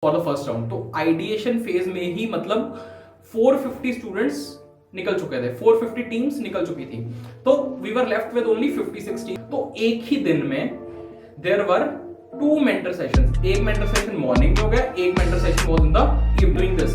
For the first round. तो ideation phase में ही मतलब 450 स्टूडेंट्स निकल चुके थे, 450 टीम्स निकल चुकी थी, तो we were left with only 56 team. तो एक ही दिन में देयर वर 2 मेंटर सेशंस, एक मेंटर सेशन मॉर्निंग में हो गया, एक mentor session was in the evening. This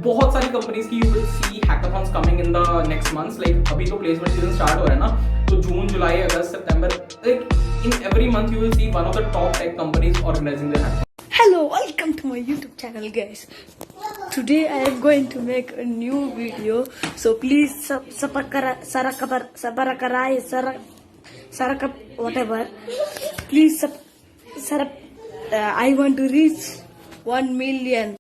बहुत सारी कंपनीज की you will see hackathons coming in the next months. Like अभी तो प्लेसमेंट सीजन स्टार्ट हो रहा है ना, तो जून, जुलाई, अगस्त, सितंबर, like in every month you will see one of the top tech companies organizing their hackathon. Hello, welcome to my YouTube channel, guys. Today I am going to make a new video, so please whatever. Please I want to reach 1 million.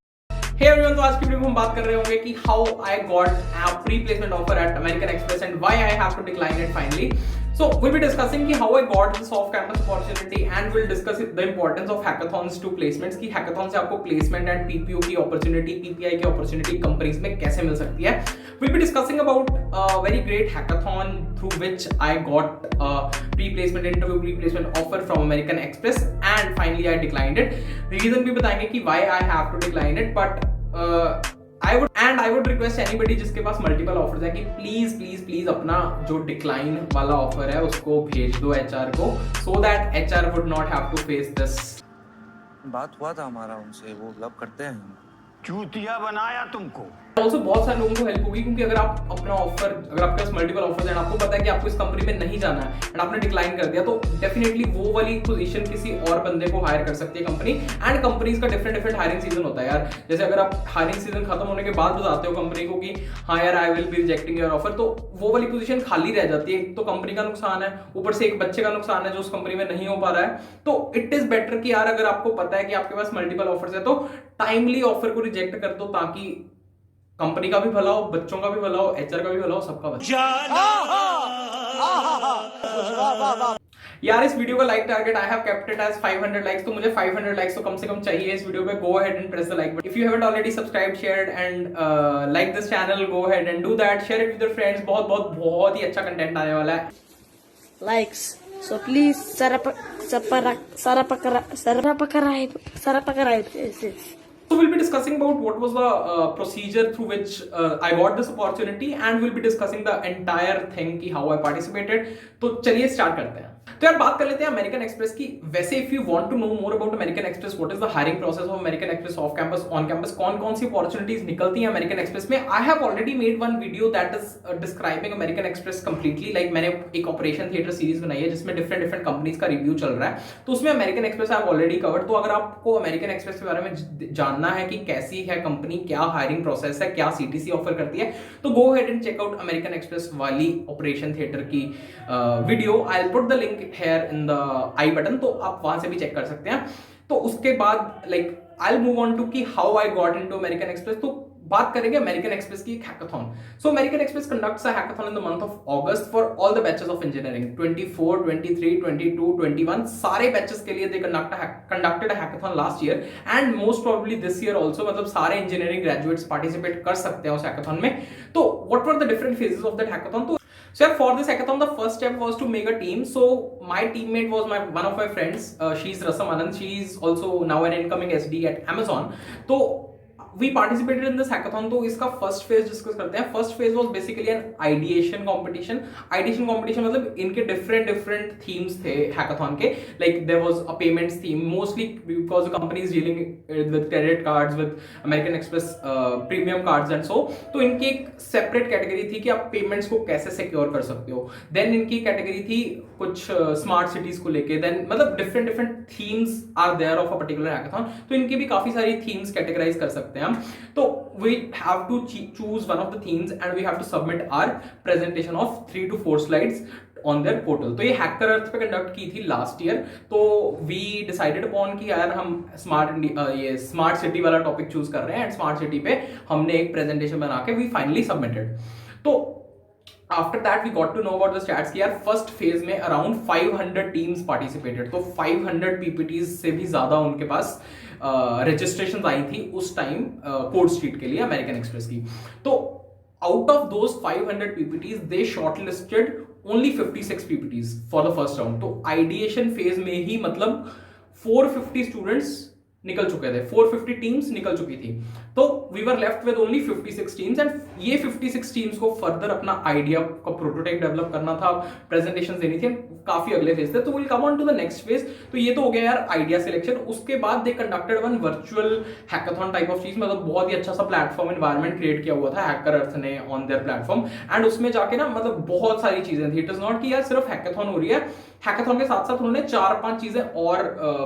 Hey everyone, तो आज की video में हम बात कर रहे होंगे कि how I got a pre placement offer at American Express and why I have to decline it finally. So we'll be discussing कि how I got this off-campus opportunity and we'll discuss the importance of hackathons to placements कि hackathon से आपको placement and PPO की opportunity, PPI की opportunity companies में कैसे मिल सकती है. We'll be discussing about a very great hackathon through which I got a pre-placement interview, pre-placement offer from American Express and finally I declined it. Reason भी बताएंगे कि why I have to decline it, but I would request anybody जिसके पास multiple offers है कि please अपना जो decline वाला offer है उसको भेज दो HR को, so that HR would not have to face this. बात हुआ था हमारा उनसे, वो लव करते हैं. चूतिया बनाया तुमको. ऑल्सो बहुत सारे लोगों को हेल्प होगी क्योंकि अगर आप अपना ऑफर, अगर आपके पास मल्टीपल ऑफर्स हैं, आपको पता है कि आपको इस कंपनी में नहीं जाना है एंड आपने डिक्लाइन कर दिया, तो डेफिनेटली वो वाली पोजीशन किसी और बंदे को हायर कर सकती है कंपनी. एंड कंपनीज का डिफरेंट हायरिंग सीजन होता है यार. जैसे अगर आप हायरिंग सीजन खत्म होने के बाद बताते हो कंपनी को कि हाँ यार I will be rejecting your offer, तो वो वाली पोजीशन खाली रह जाती है. तो कंपनी का नुकसान है, ऊपर से एक बच्चे का नुकसान है जो उस कंपनी में नहीं हो पा रहा है. तो इट इज बेटर कि यार अगर आपको पता है कि आपके पास मल्टीपल ऑफर्स है तो टाइमली ऑफर को रिजेक्ट कर दो, ताकि कंपनी का भी भला हो, बच्चों का भी भला हो, HR का भी भला हो, सबका भला. यार इस वीडियो का like target I have kept it as 500 likes, तो मुझे 500 लाइक्स तो कम से कम चाहिए इस वीडियो पे. गो ahead and press the like button. If you haven't already subscribed, shared and like this channel, go ahead and do that. Share it with your friends. बहुत ही अच्छा content आने वाला है. Likes. So please So we'll be discussing about what was the procedure through which I got this opportunity and we'll be discussing the entire thing कि how I participated. तो चलिए start करते हैं. तो यार बात कर लेते हैं अमेरिकन एक्सप्रेस की. वैसे if you want to know more about American Express, what is the hiring process of American Express off campus, on campus, कौन सी अपॉर्चुनिटीज निकलती हैं अमेरिकन एक्सप्रेस में, I have already made one video that is describing American Express completely. Like मैंने एक operation theatre series बनाई है जिसमें डिफरेंट कंपनीज का रिव्यू चल रहा है, तो उसमें American express I have already covered. तो अगर आपको अमेरिकन एक्सप्रेस के बारे में जानना है कि कैसी है कंपनी, क्या हायरिंग प्रोसेस है, क्या CTC ऑफर करती है, तो go ahead and check out American Express वाली ऑपरेशन थिएटर की video. I will put the link here in the I button, तो आप वहां से भी चेक कर सकते हैं. तो उसके बाद like I will move on to कि how I got into American Express. तो बात करेंगे अमेरिकन एक्सप्रेस की एक hackathon. So American Express conducts a hackathon in the month of August for all the batches of engineering. 24, 23, 22, 21 सारे बैचेस के लिए they conducted a hackathon last year and most probably this year also. मतलब सारे engineering graduates participate कर सकते हैं उस हैकाथॉन में. तो what were the different phases of that hackathon. तो So for this hackathon, the first step was to make a team. So my teammate was one of my friends. She's Rasam Anand. She's also now an incoming SD at Amazon. So we participated in this hackathon. तो इसका first phase discuss करते हैं. First phase was basically an ideation competition. Ideation competition मतलब इनके different themes थे hackathon के. Like there was a payments theme, mostly because the company is dealing with credit cards, with American Express premium cards and so. तो इनकी एक separate category थी कि आप पेमेंट्स को कैसे सिक्योर कर सकते हो. देन इनकी कैटेगरी थी कुछ स्मार्ट सिटीज को लेके. देन मतलब different themes are there of a particular hackathon. तो इनकी भी काफी सारी थीम्स कैटेगराइज कर सकते हैं हम. तो we have to choose one of the themes and we have to submit our presentation of 3 to 4 slides on their portal. तो ये हैकर अर्थ पे कंडक्ट की थी लास्ट ईयर. तो we decided upon कि यार हम स्मार्ट सिटी वाला टॉपिक चूज कर रहे हैं एंड स्मार्ट सिटी पे हमने एक प्रेजेंटेशन बना के we finally submitted. तो after that we got to know about the stats कि यार फर्स्ट फेज में अराउंड 500 टीम्स पार्टिसिपेटेड. तो 500 PPTs से भी ज्यादा उनके पास रजिस्ट्रेशन आई थी उस टाइम कोड स्ट्रीट के लिए अमेरिकन एक्सप्रेस की. तो out of those 500 PPTs they shortlisted only 56 PPTs for the first round. तो आइडिएशन फेज में ही मतलब 450 स्टूडेंट्स निकल चुके थे, 450 टीम्स निकल चुकी थी। तो we were left with only 56 teams and ये 56 टीम्स को फर्दर अपना आइडिया का प्रोटोटाइप डेवलप करना था, प्रेजेंटेशन देनी थी, काफी अगले फेज थे। तो will come on to the next phase. तो ये तो हो गया यार आइडिया सिलेक्शन। उसके बाद they conducted one virtual hackathon type of चीज, मतलब बहुत ही अच्छा सा प्लेटफॉर्म एनवायरनमेंट क्रिएट किया हुआ था हैकर अर्थ ने ऑन देयर प्लेटफॉर्म। एंड उसमें जाके ना मतलब बहुत सारी चीजें थी। इट इज नॉट कि यार सिर्फ हैकाथॉन हो रही है, हैकाथॉन के साथ साथ उन्होंने 4-5 चीजें और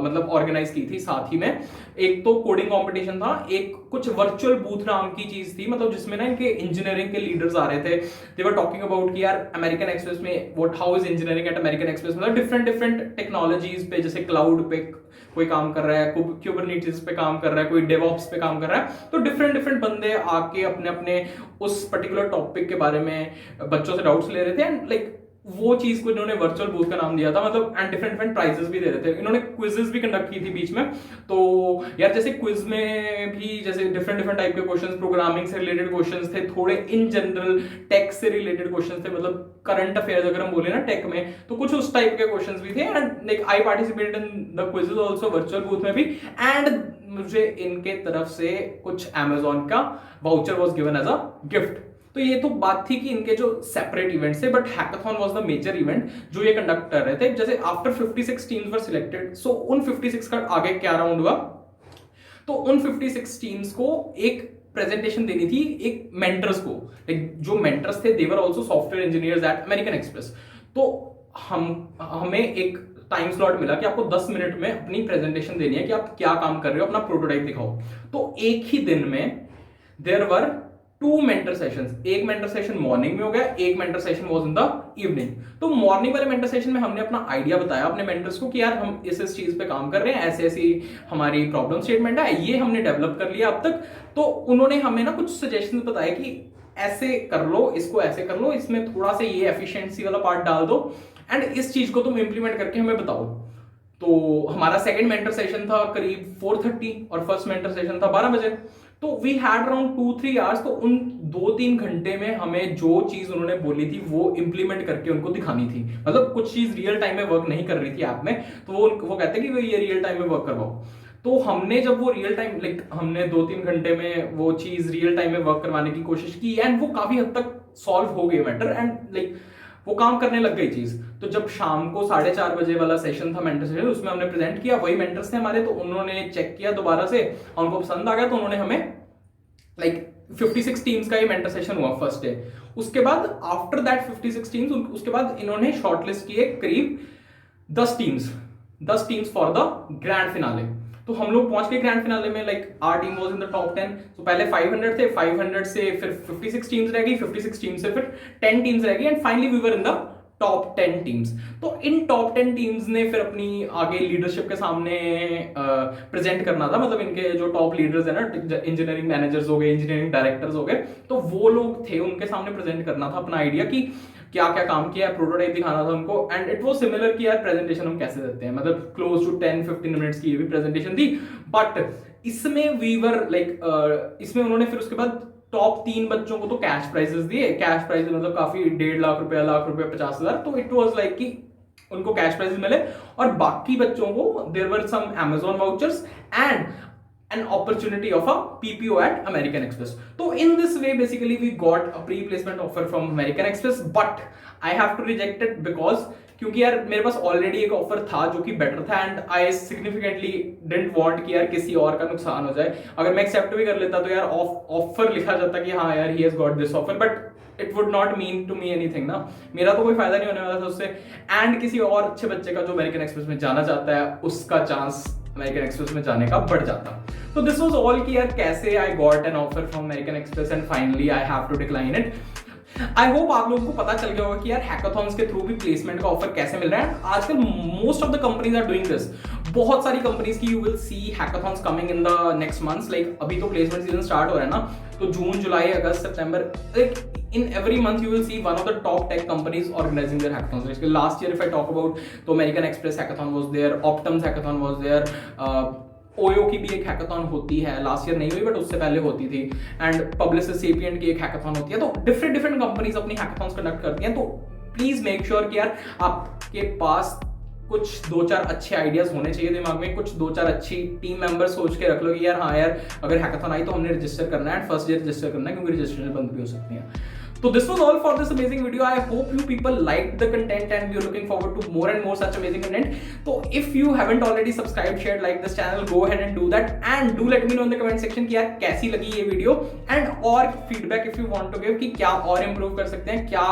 मतलब ऑर्गेनाइज की थी साथ ही में। एक तो कोडिंग कंपटीशन था, एक कुछ वर्चुअल बूथ नाम की चीज थी, मतलब जिसमें ना इनके इंजीनियरिंग के लीडर्स आ रहे थे। दे वर टॉकिंग अबाउट कि यार अमेरिकन एक्सप्रेस में what how is engineering at American express, मतलब डिफरेंट टेक्नोलॉजीज पे, जैसे क्लाउड पे कोई काम कर रहा है, कोई क्यूबरनेटिस पे काम कर रहा है, कोई डेवऑप्स पे काम कर रहा है। तो डिफरेंट बंदे आके अपने अपने उस पर्टिकुलर टॉपिक के बारे में बच्चों से डाउट्स ले रहे थे। एंड लाइक वो चीज को इन्होंने वर्चुअल बूथ का नाम दिया था, मतलब एंड डिफरेंट प्राइजेस भी दे रहे थे। इन्होंने क्विजेस भी कंडक्ट की थी बीच में। तो यार जैसे क्विज में भी जैसे डिफरेंट टाइप के क्वेश्चंस, प्रोग्रामिंग से रिलेटेड क्वेश्चंस थे, थोड़े इन जनरल टेक से रिलेटेड क्वेश्चंस थे, मतलब करंट अफेयर्स अगर हम बोले ना टेक में, तो कुछ उस टाइप के क्वेश्चंस भी थे। And like I participated in the quizzes also virtual booth में भी। एंड मुझे इनके तरफ से कुछ Amazon का voucher was given as a gift. तो ये तो बात थी कि इनके जो सेपरेट इवेंट्स थे, but hackathon was the major event जो ये कंडक्ट कर रहे थे। जैसे after 56 teams were selected, so उन 56 का आगे क्या राउंड हुआ, तो उन 56 टीम्स को एक प्रेजेंटेशन देनी थी एक मेंटर्स को। लाइक जो मेंटर्स थे they were also software engineers at American Express. तो हमें एक टाइम स्लॉट मिला कि आपको 10 मिनट में अपनी प्रेजेंटेशन देनी है कि आप क्या काम कर रहे हो, अपना प्रोटोटाइप दिखाओ। तो एक ही दिन में देयर वर 2 मेंटर सेशंस। एक मेंटर सेशन मॉर्निंग में हो गया, एक mentor session was in the evening. तो मॉर्निंग वाले मेंटर सेशन में हमने अपना आइडिया बताया अपने मेंटर्स को कि यार हम इस चीज पे काम कर रहे हैं, ऐसे ऐसी हमारी प्रॉब्लम स्टेटमेंट है, ये हमने डेवलप कर लिया अब तक। तो उन्होंने हमें ना कुछ सजेशंस बताए कि ऐसे कर लो, इसको ऐसे कर लो, इसमें थोड़ा सा ये एफिशिएंसी वाला पार्ट डाल दो, एंड इस चीज को तुम इंप्लीमेंट करके हमें बताओ। तो हमारा सेकंड मेंटर सेशन था करीब 4:30 और फर्स्ट मेंटर सेशन था 12 बजे। तो वी हैड अराउंड 2-3 आवर्स। तो उन 2-3 घंटे में हमें जो चीज उन्होंने बोली थी वो इंप्लीमेंट करके उनको दिखानी थी। मतलब कुछ चीज रियल टाइम में वर्क नहीं कर रही थी ऐप में, तो वो कहते हैं कि ये रियल टाइम में वर्क करवाओ। तो हमने जब वो रियल टाइम लाइक हमने 2-3 घंटे में वो चीज रियल टाइम में वर्क करवाने की कोशिश की, एंड वो काफी हद तक सॉल्व हो गई मैटर, एंड लाइक वो काम करने लग गई चीज। तो जब शाम को 4:30 बजे वाला सेशन था मेंटर सेशन, उसमें हमने प्रेजेंट किया, वही मेंटर्स थे हमारे, तो उन्होंने चेक किया दोबारा से, उनको पसंद आ गया, तो उन्होंने हमें लाइक 56 टीम्स का ये मेंटर सेशन हुआ फर्स्ट डे। उसके बाद आफ्टर दैट 56 टीम्स, उसके बाद इन्होंने शॉर्टलिस्ट किए करीब 10 teams for the grand finale. तो हम लोग पहुंच गए ग्रैंड फिनाले में, like our team was in the top 10। तो पहले 500 थे, 500 से फिर 56 टीम्स रह गई, 56 टीम्स से फिर 10 टीम्स रह गई, and finally we were in the top 10 teams. तो इन टॉप 10 टीम्स ने फिर अपनी आगे लीडरशिप के सामने प्रेजेंट करना था। मतलब इनके जो टॉप लीडर्स है ना, इंजीनियरिंग मैनेजर्स हो गए, इंजीनियरिंग डायरेक्टर्स हो गए, तो वो लोग थे, उनके सामने प्रेजेंट करना था अपना आइडिया कि क्या क्या काम किया है, प्रोटोटाइप दिखाना था उनको। एंड इट वाज सिमिलर कि यार प्रेजेंटेशन हम कैसे देते हैं, मतलब क्लोज टू 10-15 मिनट्स की ये भी प्रेजेंटेशन थी। बट इसमें वी वर लाइक इसमें उन्होंने फिर उसके बाद टॉप 3 बच्चों को तो कैश प्राइजेस दिए। कैश प्राइजेस मतलब काफी 1.5 लाख रुपया, लाख रुपया, 50,000। तो इट वाज लाइक कि उनको कैश प्राइजेस मिले, और बाकी बच्चों को there were some Amazon vouchers and an opportunity of a PPO at American Express. So in this way basically we got a pre-placement offer from American Express, but I have to reject it because क्योंकि यार मेरे पास already एक offer था जो कि better था, and I significantly didn't want कि यार किसी और का नुकसान हो जाए। अगर मैं एक्सेप्ट भी कर लेता तो यार ऑफर लिखा जाता कि हाँ यार he has got this offer, but it would not mean to me anything ना, मेरा तो कोई फायदा नहीं होने वाला था उससे। एंड किसी और अच्छे बच्चे का जो अमेरिकन एक्सप्रेस में जाना चाहता है, उसका चांस अमेरिकन एक्सप्रेस में जाने का बढ़ जाता। तो दिस वाज ऑल कि यार कैसे I got an offer from American Express and finally I have to decline it. I hope आप लोगों को पता चल गया होगा कि यार हैकाथॉन्स के थ्रू भी प्लेसमेंट का ऑफर कैसे मिल रहा है। आजकल most of the companies are doing this. बहुत सारी कंपनीज की you will see hackathons coming in the next months. Like अभी तो प्लेसमेंट सीजन स्टार्ट हो रहा है ना, तो जून, जुलाई, अगस्त, सितंबर, like in every month you will see one of the top tech companies organizing their hackathons. Like last year if I talk about, तो American Express hackathon was there, Optum's hackathon was there, OYO की भी एक hackathon होती है, last year नहीं हुई but उससे पहले होती थी, एंड पब्लिसिस्ट सेपिएंट की एक हैकाथॉन होती है। तो डिफरेंट कंपनीज अपनी हैकाथॉन्स कंडक्ट करती हैं। तो प्लीज मेक श्योर कि यार आपके पास कुछ 2-4 अच्छे आइडियाज होने चाहिए दिमाग में, कुछ 2-4 अच्छी टीम मेंबर सोच के रख लो कि यार हाँ यार अगर हैकाथॉन आई तो हमने रजिस्टर करना है, एंड फर्स्ट डे रजिस्टर करना है क्योंकि रजिस्ट्रेशन बंद भी हो सकती है। So this was all for this amazing video. I hope you people liked the content and you're looking forward to more and more such amazing content. So if you haven't already subscribed, shared, liked this channel, go ahead and do that, and do let me know in the comment section कि यार कैसी लगी ये video, and और feedback if you want to give कि क्या और improve कर सकते हैं, क्या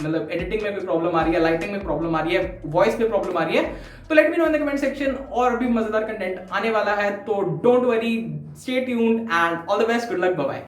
मतलब editing में कोई problem आ रही है, lighting में problem आ रही है, voice में problem आ रही है, तो let me know in the comment section। और भी मजेदार content आने वाला है, तो don't worry, stay tuned and all the best, good luck, bye bye।